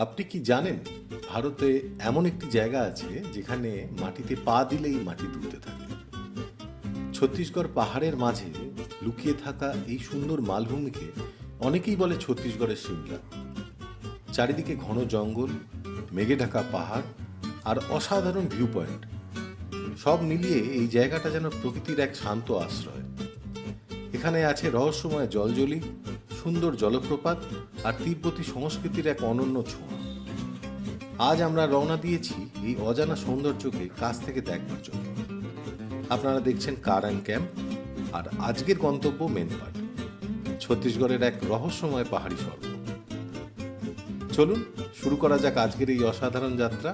আপনি কি জানেন ভারতে এমন একটি জায়গা আছে যেখানে মাটিতে পা দিলেই মাটি দুলতে থাকে। ছত্তিশগড় পাহাড়ের মাঝে লুকিয়ে থাকা এই সুন্দর মালভূমিকে অনেকেই বলে ছত্তিশগড়ের সিমলা। চারিদিকে ঘন জঙ্গল, মেঘে ঢাকা পাহাড় আর অসাধারণ ভিউ পয়েন্ট, সব মিলিয়ে এই জায়গাটা যেন প্রকৃতির এক শান্ত আশ্রয়। এখানে আছে রহস্যময় জলজলি, সুন্দর জলপ্রপাত আর তিব্বতী সংস্কৃতির এক অনন্য ছোঁয়া। আজ আমরা রওনা দিয়েছি এই অজানা সৌন্দর্যকে কাছ থেকে দেখবার জন্য। আপনারা দেখছেন কারাং ক্যাম্প, আর আজকের গন্তব্য মেনপাট, ছত্তিশগড়ের এক রহস্যময় পাহাড়ি স্বর্গ। চলুন শুরু করা যাক আজকের এই অসাধারণ যাত্রা।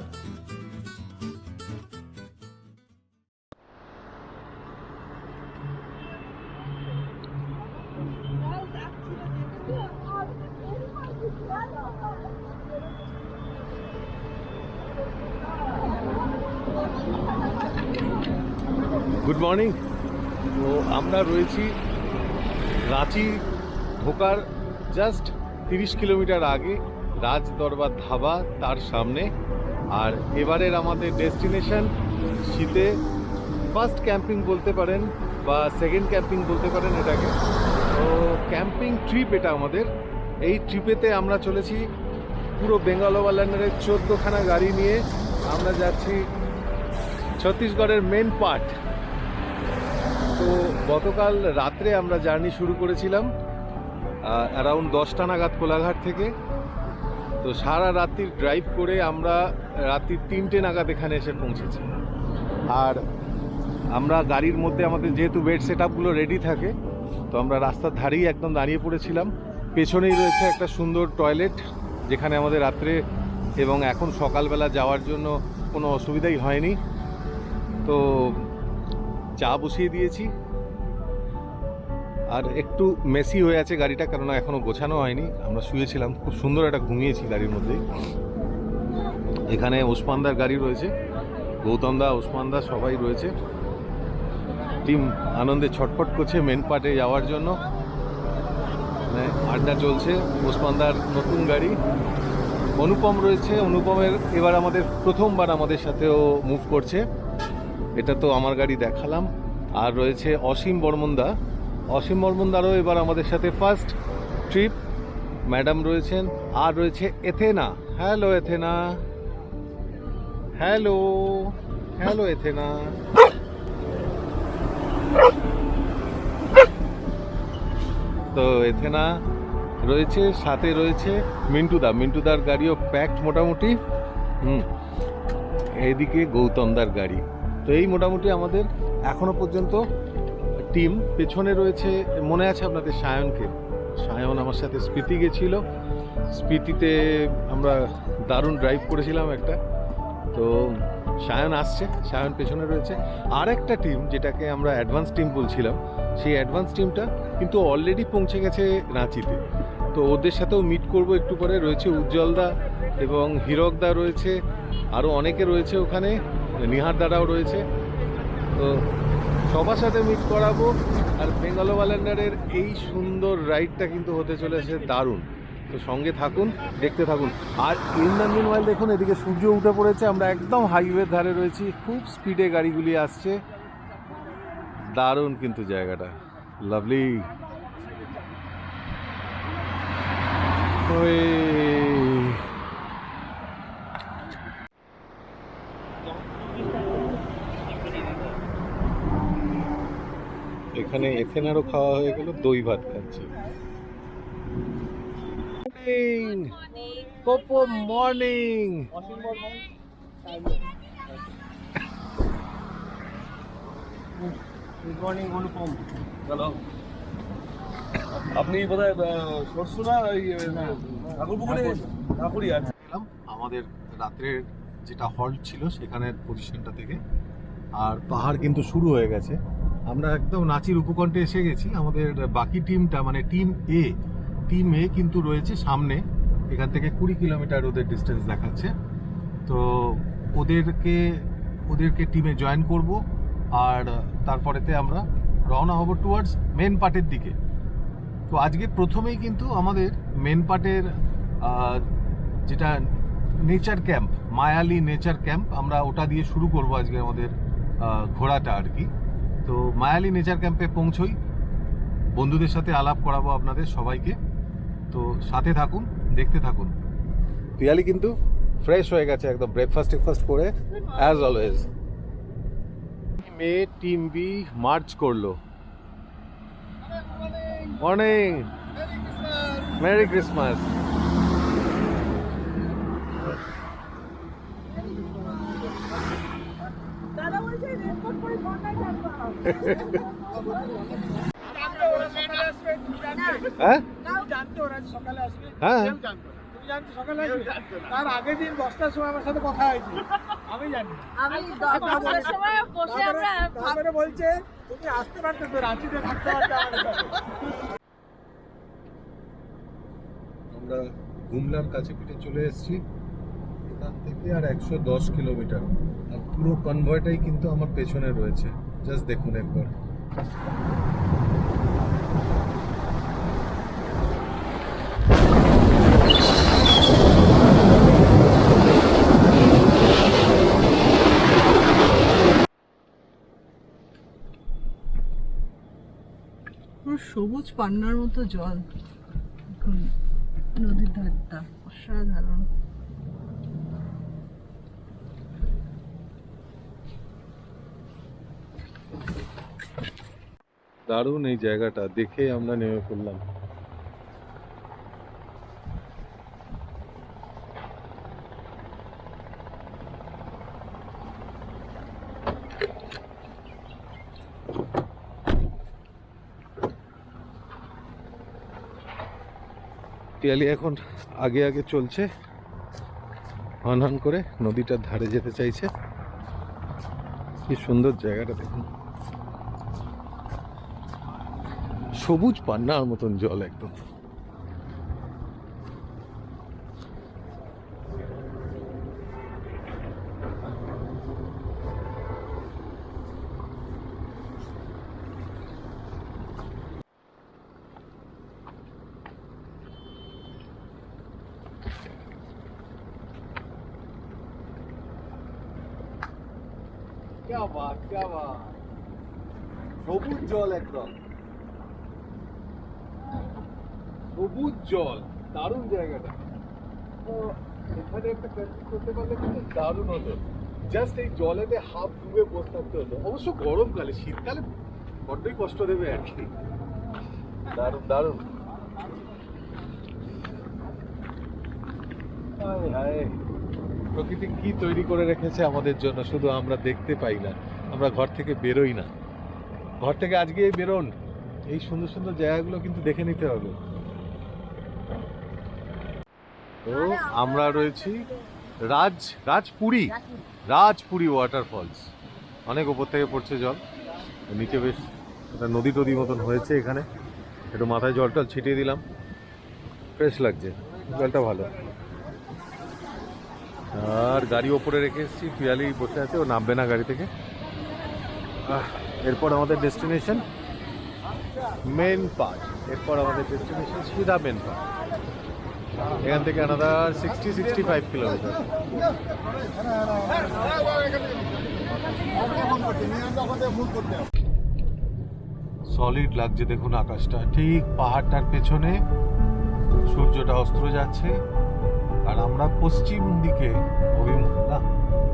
Good morning. তো আমরা রয়েছি রাঁচি ঢোকার জাস্ট 30 কিলোমিটার আগে, রাজ দরবার ধাবা তার সামনে। আর এবারের আমাদের ডেস্টিনেশন শীতে ফার্স্ট ক্যাম্পিং বলতে পারেন বা সেকেন্ড ক্যাম্পিং বলতে পারেন এটাকে। তো ক্যাম্পিং ট্রিপ এটা আমাদের। এই ট্রিপেতে আমরা চলেছি পুরো বেঙ্গল ওভারল্যান্ডের 14খানা গাড়ি নিয়ে। আমরা যাচ্ছি ছত্তিশগড়ের মেন পার্ট। তো গতকাল রাত্রে আমরা জার্নি শুরু করেছিলাম অ্যারাউন্ড 10টা নাগাদ কোলাঘাট থেকে। তো সারা রাত্রির ড্রাইভ করে আমরা রাত্রি 3টে নাগাদ এখানে এসে পৌঁছেছি। আর আমরা গাড়ির মধ্যে আমাদের যেহেতু বেড সেট আপগুলো রেডি থাকে, তো আমরা রাস্তার ধারেই একদম দাঁড়িয়ে পড়েছিলাম। পেছনেই রয়েছে একটা সুন্দর টয়লেট, যেখানে আমাদের রাত্রে এবং এখন সকালবেলা যাওয়ার জন্য কোনো অসুবিধাই হয়নি। তো চা বসিয়ে দিয়েছি। আর একটু মেসি হয়ে আছে গাড়িটা, কেননা এখনও গোছানো হয়নি। আমরা শুয়েছিলাম, খুব সুন্দর একটা ঘুমিয়েছি গাড়ির মধ্যেই। এখানে ওসমানদার গাড়ি রয়েছে, গৌতমদা, ওসমানদা সবাই রয়েছে। টিম আনন্দে ছটফট করছে মেন পার্টে যাওয়ার জন্য। আড্ডা চলছে। ওসমানদার নতুন গাড়ি। অনুপম রয়েছে, অনুপমের এবার আমাদের প্রথমবার আমাদের সাথেও মুভ করছে। এটা তো আমার গাড়ি দেখালাম। আর রয়েছে অসীম বর্মনদা, অসীম বর্মনদারও এবার আমাদের সাথে ফার্স্ট ট্রিপ। ম্যাডাম রয়েছেন। আর রয়েছে Athena. Hello Athena. Hello hello Athena. তো এথেনা রয়েছে, সাথে রয়েছে মিন্টুদা। মিন্টুদার গাড়িও প্যাকড মোটামুটি। এইদিকে গৌতমদার গাড়ি। তো এই মোটামুটি আমাদের এখনো পর্যন্ত টিম। পেছনে রয়েছে, মনে আছে আপনাদের সায়নকে? সায়ন আমার সাথে স্পিতি গেছিল। স্পিতিতে আমরা দারুণ ড্রাইভ করেছিলাম একটা। তো সায়ন আসছে, সায়ন পেছনে রয়েছে। আর একটা টিম, যেটাকে আমরা অ্যাডভান্স টিম বলছিলাম, সেই অ্যাডভান্স টিমটা কিন্তু অলরেডি পৌঁছে গেছে রাঁচিতে। তো ওদের সাথেও মিট করব একটু পরে। রয়েছে উজ্জ্বলদা এবং হীরকদা রয়েছে, আরও অনেকে রয়েছে ওখানে, নিহার দাদাও রয়েছে। তো সবার সাথে মিট করাবো। আর বেঙ্গল ওভারল্যান্ডের এই সুন্দর রাইডটা কিন্তু হতে চলেছে দারুণ। তো সঙ্গে থাকুন, দেখতে থাকুন। আর ইন্ডিয়ান মিনওয়াইল দেখুন, এদিকে সূর্য উঠে পড়েছে। আমরা একদম হাইওয়ের ধারে রয়েছি, খুব স্পিডে গাড়িগুলি আসছে। দারুণ কিন্তু জায়গাটা, লাভলি। এখানে এথেনারও খাওয়া হয়ে গেল, দই ভাত খাচ্ছে। পোপো মর্নিং। গুড মর্নিং অনুপম। হ্যালো। আপনি বোধহয় সরষু না ঠাকুরপুকুরে ঠাকুরই আছে। আমাদের রাত্রের যেটা হল্ট ছিল সেখানের পজিশনটা থেকে। আর পাহাড় কিন্তু শুরু হয়ে গেছে। আমরা একদম নাচির উপকণ্ঠে এসে গেছি। আমাদের বাকি টিমটা, মানে টিম এ কিন্তু রয়েছে সামনে। এখান থেকে 20 কিলোমিটার ওদের ডিস্টেন্স দেখাচ্ছে। তো ওদেরকে টিমে জয়েন করব। আর তারপরেতে আমরা রওনা হব টুয়ার্ডস মেন পার্টের দিকে। তো আজকে প্রথমেই কিন্তু আমাদের মেন পার্টের যেটা নেচার ক্যাম্প, মায়ালি নেচার ক্যাম্প, আমরা ওটা দিয়ে শুরু করব আজকে আমাদের ঘোরাটা আর কি। তো মায়ালি নেচার ক্যাম্পে পৌঁছই, বন্ধুদের সাথে আলাপ করাবো আপনাদের সবাইকে। তো সাথে থাকুন, দেখতে থাকুন। পিয়ালি কিন্তু ফ্রেশ হয়ে গেছে একদম, ব্রেকফাস্ট করে অ্যাজ অলওয়েজ। মে টিম বি মার্চ করলো। Morning, merry Christmas. হ্যাঁ হ্যাঁ তার আগের দিন 10টার সময় আমার সাথে কথা হয়েছে, আমি জানি। তারপরে বলছে তুমি আসতে পারতে তো, রাঁচিতে থাকতে পারতে আমাদের সাথে। আমরা গুমলার কাছে পিঠে চলে এসেছি, এখান থেকে আর 110 কিলোমিটার। আর পুরো কনভয়টাই কিন্তু আমার পেছনে রয়েছে, জাস্ট দেখুন একবার। সবুজ পান্নার মতো জল এখন নদীর ধারটা, অসাধারণ। দারুণ এই জায়গাটা, দেখে আমরা নেমে পড়লাম। পিয়ালি এখন আগে আগে চলছে, হন করে নদীটার ধারে যেতে চাইছে। কি সুন্দর জায়গাটা দেখুন, সবুজ পান্নার মতন জল একদম। সবুজ জল একদম, সবুজ জল, দারুণ জায়গাটা। তো এখানে একটা ক্যাম্পিং করতে পারলে কিন্তু দারুণ হতো। জাস্ট এই জলেতে হাফ ডুবে বসে থাকতে হতো। অবশ্য গরমকালে, শীতকালে বড্ডই কষ্ট দেবে আর কি। দারুণ দারুণ। হায় হায়, প্রকৃতি কি তৈরি করে রেখেছে আমাদের জন্য, শুধু আমরা দেখতে পাই না, আমরা ঘর থেকে বেরোই না। ঘর থেকে আজকে বেরোন, এই সুন্দর সুন্দর জায়গাগুলো কিন্তু দেখে নিতে হবে। তো আমরা রয়েছি রাজপুরি ওয়াটারফলস। অনেক উপর থেকে পড়ছে জল, নিচে বেশ একটা নদী টদী মতন হয়েছে। এখানে একটু মাথায় জল টল ছিটিয়ে দিলাম, ফ্রেশ লাগছে, জলটা ভালো। আর গাড়ি ওপরে রেখে এসেছি, পিয়ালি বসে আছে, ও নামবে না গাড়ি থেকে। এরপর আমাদের ডেস্টিনেশন মেন পার্ট, সিধা মেন পার্ট। এখান থেকে আনাদার 60-65 কিলোমিটার। সলিড লাগছে দেখুন আকাশটা, ঠিক পাহাড়টার পেছনে সূর্যটা অস্ত যাচ্ছে, আর আমরা পশ্চিম দিকে অভিমুখ,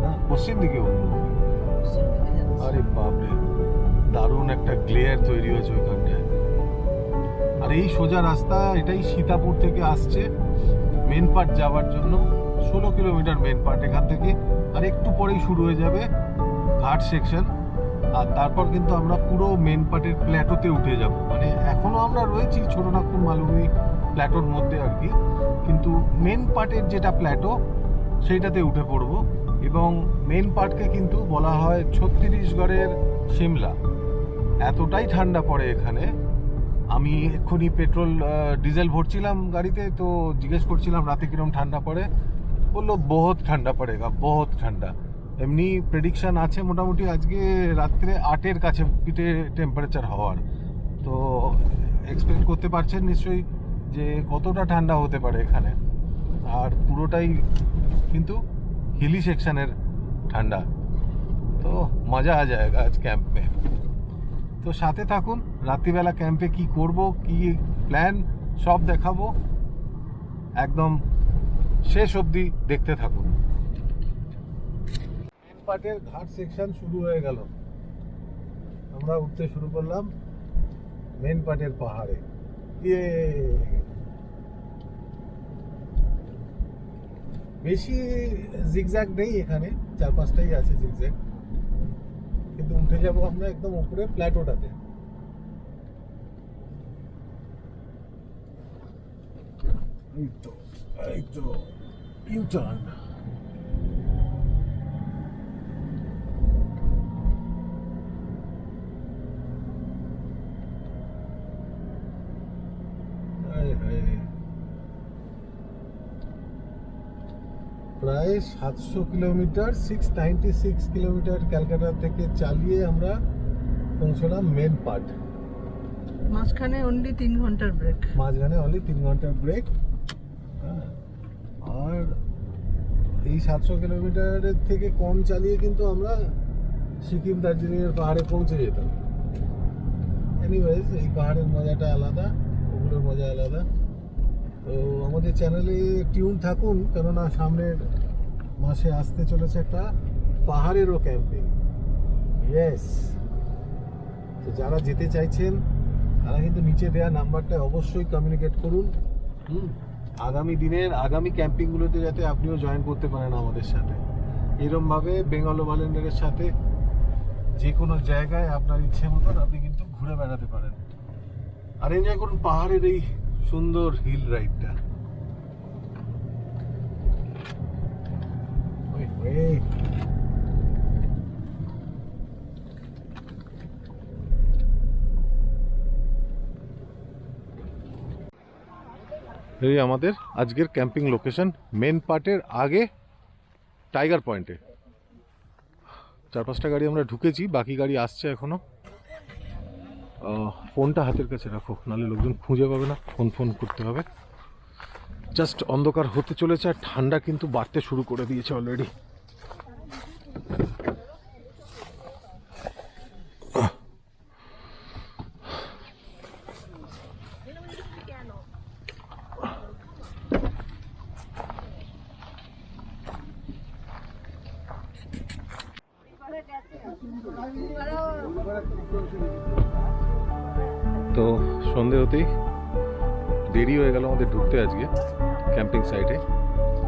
না পশ্চিম দিকে অভিমুখ। আরে বাপরে, দারুণ একটা গ্লেয়ার তৈরি হয়েছে ওইখানটায়। আর এই সোজা রাস্তা, এটাই সীতাপুর থেকে আসছে মেন পার্ট যাওয়ার জন্য। 16 কিলোমিটার মেন পার্ট এখান থেকে, আর একটু পরেই শুরু হয়ে যাবে ঘাট সেকশন। আর তারপর কিন্তু আমরা পুরো মেন পার্টের প্ল্যাটোতে উঠে যাব। মানে এখনো আমরা রয়েছি ছোটনাগপুর মালভূমি প্ল্যাটোর মধ্যে আর কি, কিন্তু মেন পার্টের যেটা প্ল্যাটো সেইটাতে উঠে পড়বো। এবং মেন পার্টকে কিন্তু বলা হয় ছত্তিশগড়ের সিমলা। এতটাই ঠান্ডা পড়ে এখানে। আমি এক্ষুনি ডিজেল ভরছিলাম গাড়িতে, তো জিজ্ঞেস করছিলাম রাতে কিরম ঠান্ডা পড়ে, বললো বহুত ঠান্ডা পড়েগা, বহুত ঠান্ডা। এমনি প্রেডিকশন আছে মোটামুটি আজকে রাত্রে 8-এর কাছে পিঠে টেম্পারেচার হওয়ার। তো এক্সপেক্ট করতে পারছেন নিশ্চয়ই যে কতটা ঠান্ডা হতে পারে এখানে। আর পুরোটাই কিন্তু হিলি সেকশনের ঠান্ডা। তো মজা আ যায়গা আজ ক্যাম্প মে। তো সাথে থাকুন, রাত্রিবেলা ক্যাম্পে কি করব, কি প্ল্যান সব দেখাবো, একদম শেষ অবধি দেখতে থাকুন। মেন পার্টের ঘাট সেকশন শুরু হয়ে গেল, আমরা উঠতে শুরু করলাম মেন পার্টের পাহাড়ে। ইয়ে বেশি জিগজ্যাগ নেই এখানে, 4-5টাই আছে জিগজ্যাগ, কিন্তু উঠে যাবো আমরা একদম উপরে প্ল্যাটোটাতে। এই তো ইউটার্ন। প্রায় 700 কিলোমিটার, 696 কিলোমিটার ক্যালকাটা থেকে চালিয়ে আমরা পৌঁছলাম মেন পার্ট। মাঝখানে অনলি 3 ঘন্টার ব্রেক। মাঝখানে অনলি 3 ঘন্টার ব্রেক। আর এই 700 কিলোমিটারের থেকে কম চালিয়ে কিন্তু আমরা সিকিম দার্জিলিংয়ের পাহাড়ে পৌঁছে যেতাম। এনিওয়েজ, এই পাহাড়ের মজাটা আলাদা, ওগুলোর মজা আলাদা। তো আমাদের চ্যানেলে টিউন থাকুন, কেননা সামনের মাসে আসতে চলেছে একটা পাহাড়েরও ক্যাম্পিং। ইয়েস, তো যারা যেতে চাইছেন তারা কিন্তু নিচে দেওয়া নাম্বারটা অবশ্যই কমিউনিকেট করুন। আগামী দিনের আগামী ক্যাম্পিংগুলোতে যাতে আপনিও জয়েন করতে পারেন আমাদের সাথে। এরমভাবে বেঙ্গল ভলেন্টিয়ারের সাথে যে কোনো জায়গায় আপনার ইচ্ছে মতন আপনি কিন্তু ঘুরে বেড়াতে পারেন আর এনজয় করুন পাহাড়ের এই সুন্দর হিল রাইডটা। এই আমাদের আজকের ক্যাম্পিং লোকেশন মেন পার্টের আগে টাইগার পয়েন্টে। 4-5টা গাড়ি আমরা ঢুকেছি, বাকি গাড়ি আসছে এখনো। ফোনটা হাতের কাছে রাখো, নাহলে লোকজন খুঁজে পাবে না, ফোন করতে হবে। জাস্ট অন্ধকার হতে চলেছে আর ঠান্ডা কিন্তু বাড়তে শুরু করে দিয়েছে অলরেডি। তো সন্ধে হতেই দেরি হয়ে গেল আমাদের ঢুকতে আজকে ক্যাম্পিং সাইটে,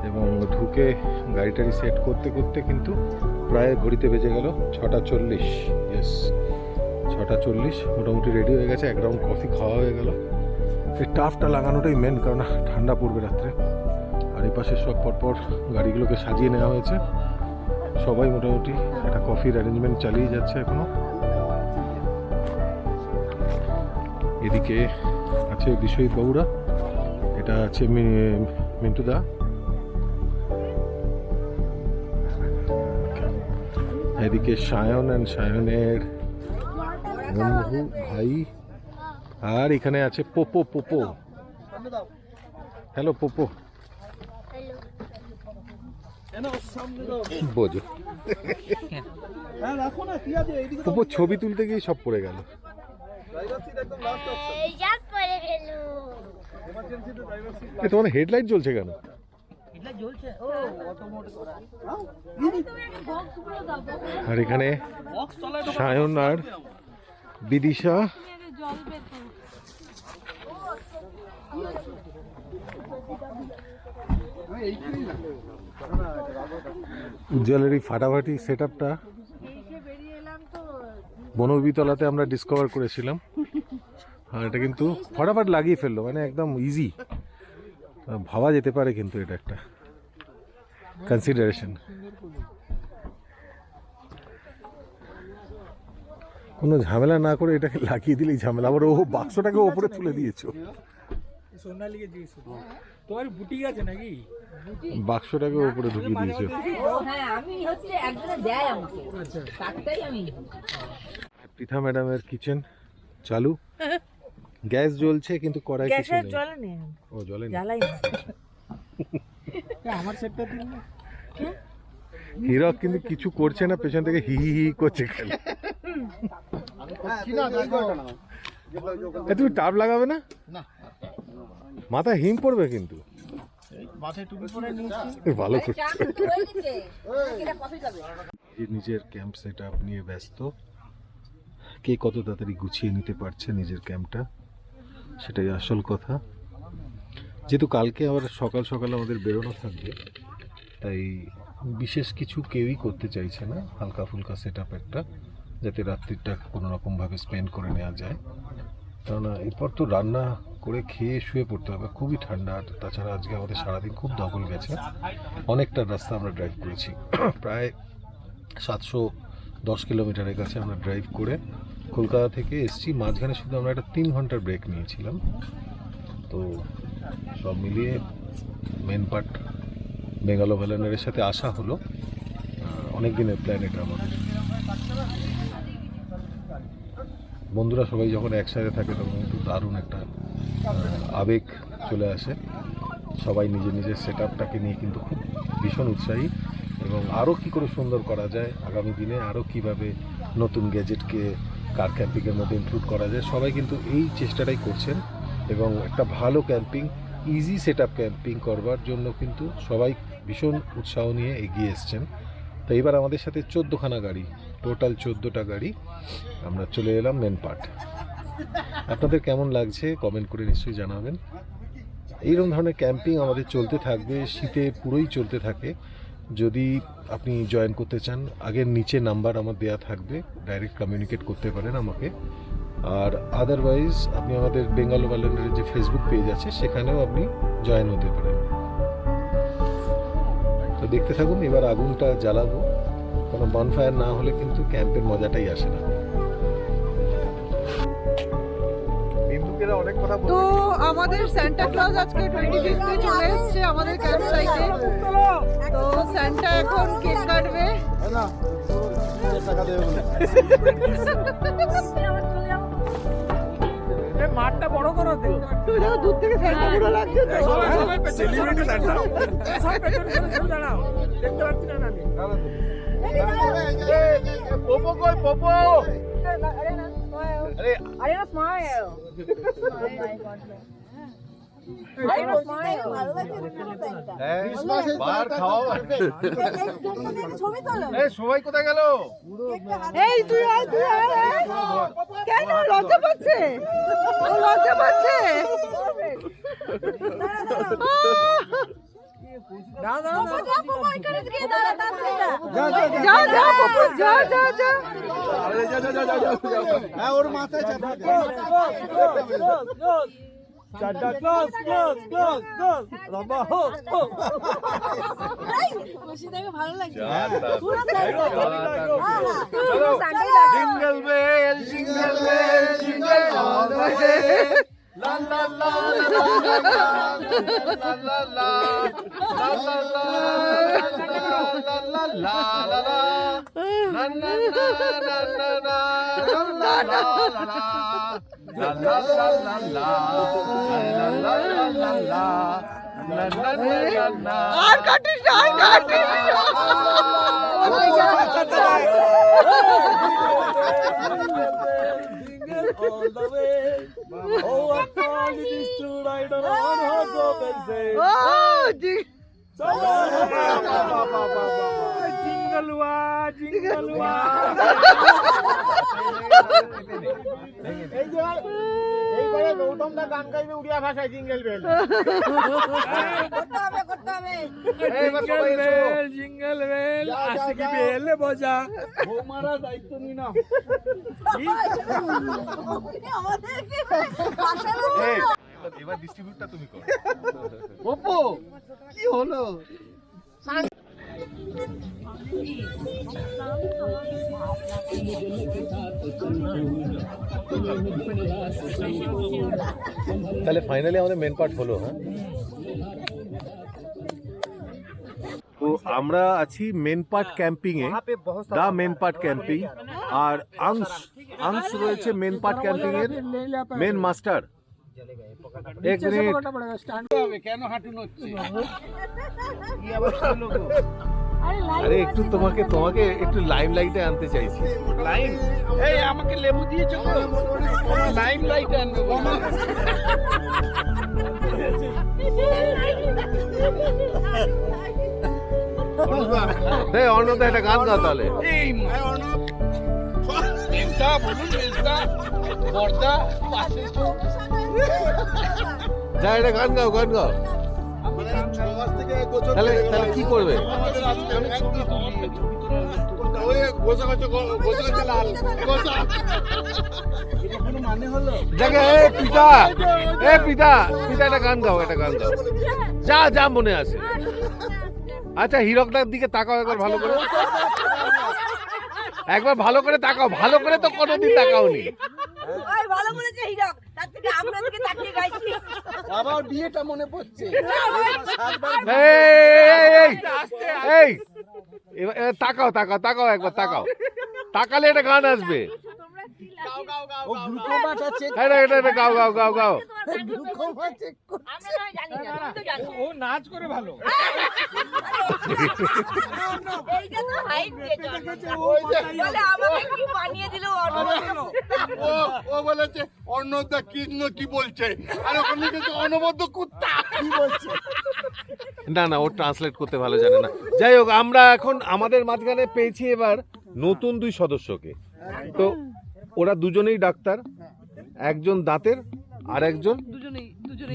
এবং ঢুকে গাড়ি টাড়ি সেট করতে করতে কিন্তু প্রায় ঘড়িতে বেজে গেল 6:40। ইয়েস, 6:40 মোটামুটি রেডি হয়ে গেছে। 1 রাউন্ড কফি খাওয়া হয়ে গেল। এই টাফটা লাগানোটাই মেন, কারণ ঠান্ডা পড়বে রাত্রে। আর এই পাশে সব পরপর গাড়িগুলোকে সাজিয়ে নেওয়া হয়েছে, সবাই মোটামুটি একটা কফির অ্যারেঞ্জমেন্ট চালিয়ে যাচ্ছে এখনো। এদিকে আছে বিশ্বজিৎ বাবুরা, এটা আছে মিন্টুদা, এদিকে সায়ন অ্যান্ড সায়নের বন্ধু ভাই, আর এখানে আছে পোপো। হ্যালো পোপো, বোঝো পোপো ছবি তুলতে গিয়ে সব পড়ে গেল। তোমার হেডলাইট জ্বলছে কেন? আর এখানে সায়ন আর বিদিশা, উজ্জ্বলের এই ফাটাফাটি সেট আপটা বনবিতলাতে আমরা ডিসকভার করেছিলাম। আর এটা কিন্তু ফটাফট লাগিয়ে ফেললো, মানে একদম ইজি, ভাবা যেতে পারে কিন্তু এটা একটা কনসিডারেশন। কোনো ঝামেলা না করে এটাকে লাগিয়ে দিলেই ঝামেলা। আবার ও বাক্সটাকে ওপরে তুলে দিয়েছো, তোমার বুটি আছে নাকি? বাক্সটাকে ওপরে ঢুকিয়ে দিয়েছো। পৃথা ম্যাডামের কিচেন চালু, গ্যাস জ্বলছে কিন্তু কড়াই কিছু নেই। ও জ্বলে না। হীরক কিন্তু কিছু করছে না, পেছন থেকে হি হি হি করছে খালি। তুমি টাপ লাগাবে না? মাথায় হিম পড়বে কিন্তু। ভালো করছে। নিজের ক্যাম্প সেট আপ নিয়ে ব্যস্ত, কে কত তাড়াতাড়ি গুছিয়ে নিতে পারছে নিজের ক্যাম্পটা, সেটাই আসল কথা। যেহেতু কালকে আবার সকাল সকাল আমাদের বেরোনো থাকবে, তাই বিশেষ কিছু কেউই করতে চাইছে না, হালকা ফুলকা সেট আপ একটা, যাতে রাত্রিটা কোনো রকমভাবে স্পেন্ড করে নেওয়া যায়। কেননা এরপর তো রান্না করে খেয়ে শুয়ে পড়তে হবে, খুবই ঠান্ডা। আর তাছাড়া আজকে আমাদের সারাদিন খুব দখল গেছে, অনেকটা রাস্তা আমরা ড্রাইভ করেছি, প্রায় 710 কিলোমিটারের কাছে আমরা ড্রাইভ করে কলকাতা থেকে এসেছি। মাঝখানে শুধু আমরা একটা 3 ঘন্টার ব্রেক নিয়েছিলাম। তো সব মিলিয়ে মেন পার্ট বেঙ্গালো ভ্যালেন্ডারের সাথে আসা হলো, অনেক দিনের প্ল্যান এটা আমাদের। বন্ধুরা সবাই যখন একসাথে থাকে তখন কিন্তু দারুণ একটা আবেগ চলে আসে। সবাই নিজের নিজের সেট আপটাকে নিয়ে কিন্তু খুব ভীষণ উৎসাহী, এবং আরও কী করে সুন্দর করা যায় আগামী দিনে, আরও কীভাবে নতুন গ্যাজেটকে কার ক্যাম্পিংয়ের মধ্যে ইনক্লুড করা যায়, সবাই কিন্তু এই চেষ্টাটাই করছেন। এবং একটা ভালো camping, easy set up camping করবার জন্য কিন্তু সবাই ভীষণ উৎসাহ নিয়ে এগিয়ে এসছেন। তো এবার আমাদের সাথে 14খানা গাড়ি, টোটাল 14টা গাড়ি, আমরা চলে এলাম মেন পার্ট। আপনাদের কেমন লাগছে কমেন্ট করে নিশ্চয়ই জানাবেন। এইরকম ধরনের ক্যাম্পিং আমাদের চলতে থাকবে, শীতে পুরোই চলতে থাকে। যদি আপনি জয়েন করতে চান, আগের নিচে নাম্বার আমার দেয়া থাকবে, ডাইরেক্ট কমিউনিকেট করতে পারেন আমাকে। আর আদারওয়াইজ আপনি আমাদের বেঙ্গালো ভ্যালেন্ডারের যে ফেসবুক পেজ আছে সেখানেও আপনি জয়েন হতে পারেন। তো দেখতে থাকুন, এবার আগুনটা জ্বালাবো, কোনো বনফায়ার না হলে কিন্তু ক্যাম্পের মজাটাই আসে না। তো আমাদের সান্টা ক্লজ আজকে 25 চলে এসেছে আমাদের ক্যাম্প সাইটে। তো সান্টা এখন কেক কাটবে। মাঠটা বড় করো, দূর থেকে সান্টা পুরো লাগছে তো। সেলিব্রিটি সান্টা সব পেছনে পেছনে দাঁড়াও, দেখতে পাচ্ছি না আমি। পোপো কই পোপো? Arena smile. Arena smile. বার খাওয়া সবাই কোথায় গেল? এই তুই আয়, তুই আয়। কেন লজ্জা পাচ্ছে? ও লজ্জা পাচ্ছে। দাও দাও দাও। যা যা পপু, যা যা যা। হ্যাঁ ওর মাথায় চাপা দে। চারটা ক্লোজ ক্লোজ ক্লোজ ক্লোজ লম্বা হো হো। ভালো লাগছে। Jingle bell jingle bell jingle all the way, লা লা লা লা লা লা লা লা লা লা লা লা লা na na na na na na la la la la la la la la la la la la la. আর কাটিস না, আর কাটিস না। All the way. Oh, I found it is true. I don't know one horse open say. ও জি। জিঙ্গলুয়া জিঙ্গলুয়া। এইবারে গৌতম দা গান গাইবে উড়িয়া ভাষায় jingle bell. করতে হবে করতে হবে। জিঙ্গল বেল জিঙ্গল বেল আশিকি বেল বজা। বৌমারা দায়িত্ব নি না। আমাদেরকে পাশালো। এবার ডিস্ট্রিবিউটটা তুমি করো। ওপো কি হলো? তাহলে ফাইনালি আমাদের মেন পার্ট হলো। হ্যাঁ, তো আমরা আছি মেন পার্ট ক্যাম্পিং এ, দা মেন পার্ট ক্যাম্পিং। আর আংশ রয়েছে মেন পার্ট ক্যাম্পিং এর মেন মাস্টার। এক মিনিট আরে একটু তোমাকে একটু লাইম লাইটে আনতে চাইছি। এই আমাকে লেবু দিয়েছো তো লাইম লাইট আনবে অর্ণদা একটা গান গাও তাহলে। এই মেজদা বলুন মেজদা বর্দা পাশে যা একটা গান গাও তাহলে কি করবে? দেখে পিতা একটা গান গাও যা মনে আছে। আচ্ছা হিরকদার দিকে তাকাও একবার ভালো করে, তাকাও ভালো করে তো কোনোদিন তাকাওনি। ওই ভালো বলেছে হিরক, তার থেকে আমরা দিকে তাকিয়ে গাইছি। আবার বিয়েটা মনে পড়ছে। এই তাকাও একবার তাকালে একটা গান আসবে। ও গ্লুকোমাট আছে এটা গাও গ্লুকোমাট চেক করছে। আমরা নয় জানি না, তুমি তো জানো। ও নাচ করে ভালো। এইটা তো হাইট দিয়েছে বলে আমাকে কি বানিয়ে দিল ও বলেছে অন্নদা কৃষ্ণ কি বলছে, আর ওখানে কিন্তু অনবদ্য কুত্তা কি বলছে। না ও ট্রান্সলেট করতে ভালো জানে না। যাই হোক, আমরা এখন আমাদের মাঝখানে পেয়েছি এবার নতুন 2 সদস্যকে। তো ওরা দুজনেই ডাক্তার, একজন দাঁতের আর একজন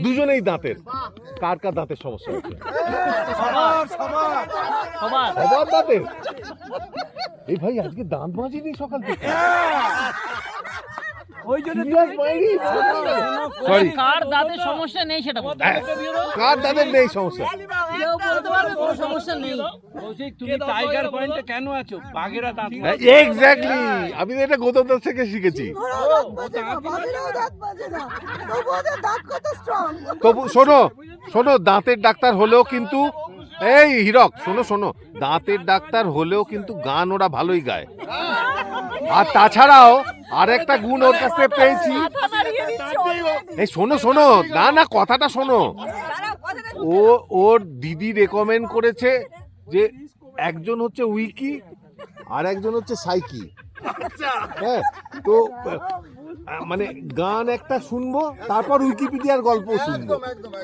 দুজনেই দাঁতের। কার দাঁতের সমস্যা হচ্ছে? সবার দাঁতের। এই ভাই আজকে দাঁত মাজিনি সকাল থেকে। কার দাঁতের সমস্যা নেই সেটা বলতে কার দাঁতের নেই সমস্যা? কেউ বলতে পারবে কোনো সমস্যা নেই। তুমি টাইগার পয়েন্টে কেন আছো? বাঘেরা দাঁত এক্স্যাক্টলি, আমি তো এটা গৌতম দাস থেকে শিখেছি। তবু শোনো দাঁতের ডাক্তার হলেও কিন্তু এই হিরক শোনো দাঁতের ডাক্তার হলেও কিন্তু গান ওরা ভালোই গায়। আর তাছাড়াও আরেকটা গুণ ওর কাছে পেয়েছি। এই শোনো না কথাটা শোনো। ওর দিদি রেকমেন্ড করেছে যে একজন হচ্ছে উইকি আর একজন হচ্ছে সাইকি। হ্যাঁ, তো মানে গান একটা শুনবো, তারপর উইকিপিডিয়ার গল্প শুনবো।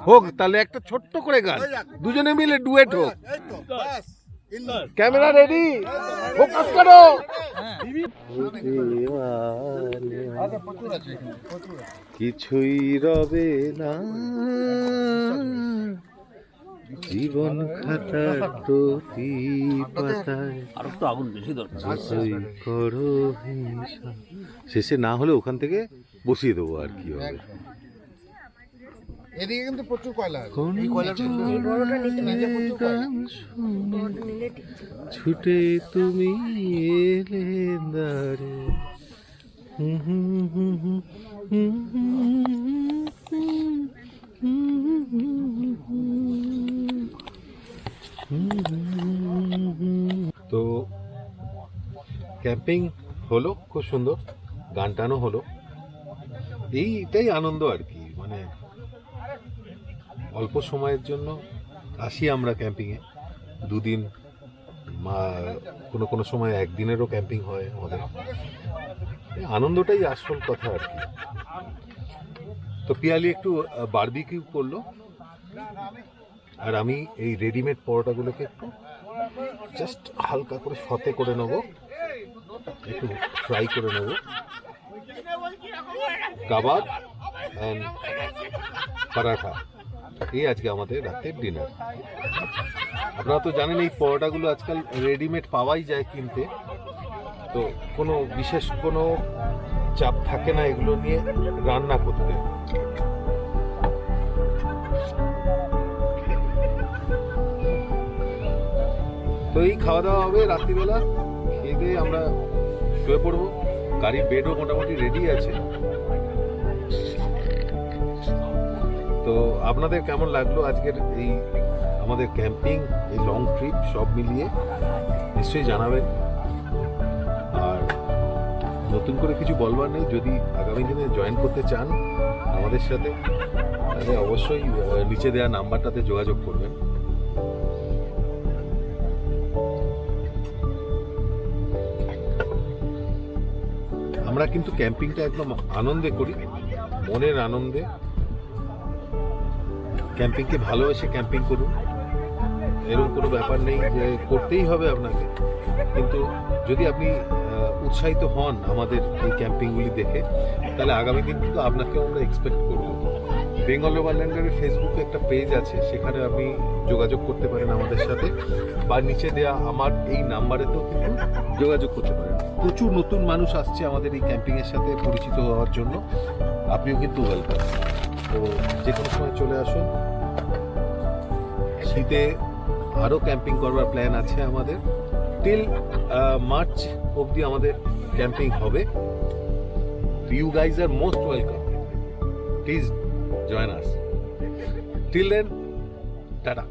হোক তাহলে একটা ছোট্ট করে গান দুজনে মিলে ডুয়েট হোক। ক্যামেরা রেডি, ফোকাস করো। কিছুই রবে না জীবন খাতার প্রতি পাতায়, আর একটু আগুন বেশি দরকার। করো হিংসা। শেষে না হলে ওখান থেকে বসিয়ে দেবো আর কি হবে। এদিকে কিন্তু প্রচুর কয়লা আছে। ছুটে তুমি এলে দারে। তো ক্যাম্পিং হলো, খুব সুন্দর গান টানও হলো। এইটাই আনন্দ আর কি। মানে অল্প সময়ের জন্য আসি আমরা ক্যাম্পিংয়ে, 2 দিন, কোনো সময় 1 দিনেরও ক্যাম্পিং হয় আমাদের। আনন্দটাই আসল কথা আর কি। তো পিয়ালি একটু বারবিকিউ করলো, আর আমি এই রেডিমেড পরোটাগুলোকে একটু জাস্ট হালকা করে সতে করে নেবো, একটু ফ্রাই করে নেবো। কাবাব অ্যান্ড পরাঠা, এই আজকে আমাদের রাতের ডিনার। আপনারা তো জানেন এই পরোটাগুলো আজকাল রেডিমেড পাওয়াই যায় কিনতে, তো কোনো বিশেষ কোনো চাপ থাকে না এগুলো নিয়ে রান্না করতে। তো এই খাওয়া দাওয়া হবে রাত্রিবেলা, খেয়ে আমরা শুয়ে পড়বো। গাড়ির বেডও মোটামুটি রেডি আছে। তো আপনাদের কেমন লাগলো আজকের এই আমাদের ক্যাম্পিং, এই লং ট্রিপ সব মিলিয়ে নিশ্চয়ই জানাবেন। আর নতুন করে কিছু বলবার নেই, যদি আগামী দিনে জয়েন করতে চান আমাদের সাথে, তাহলে অবশ্যই নিচে দেওয়া নাম্বারটাতে যোগাযোগ করবেন। আমরা কিন্তু ক্যাম্পিংটা একদম আনন্দে করি, মনের আনন্দে। ক্যাম্পিংকে ভালোবেসে ক্যাম্পিং করুন, এরকম কোনো ব্যাপার নেই যে করতেই হবে আপনাকে। কিন্তু যদি আপনি উৎসাহিত হন আমাদের এই ক্যাম্পিংগুলি দেখে, তাহলে আগামী দিন কিন্তু আপনাকেও আমরা এক্সপেক্ট করব। বেঙ্গল ওভারল্যান্ডের ফেসবুকে একটা পেজ আছে, সেখানে আপনি যোগাযোগ করতে পারেন আমাদের সাথে, বা নিচে দেয়া আমার এই নাম্বারেতেও কিন্তু যোগাযোগ করতে পারেন। প্রচুর নতুন মানুষ আসছে আমাদের এই ক্যাম্পিংয়ের সাথে পরিচিত হওয়ার জন্য, আপনিও কিন্তু ওয়েলকাম। তো যে কোনো সময় চলে আসুন। শীতে আরও ক্যাম্পিং করবার প্ল্যান আছে আমাদের, টিল মার্চ অবধি আমাদের ক্যাম্পিং হবে। You guys are most welcome, please join us. Till then, tata.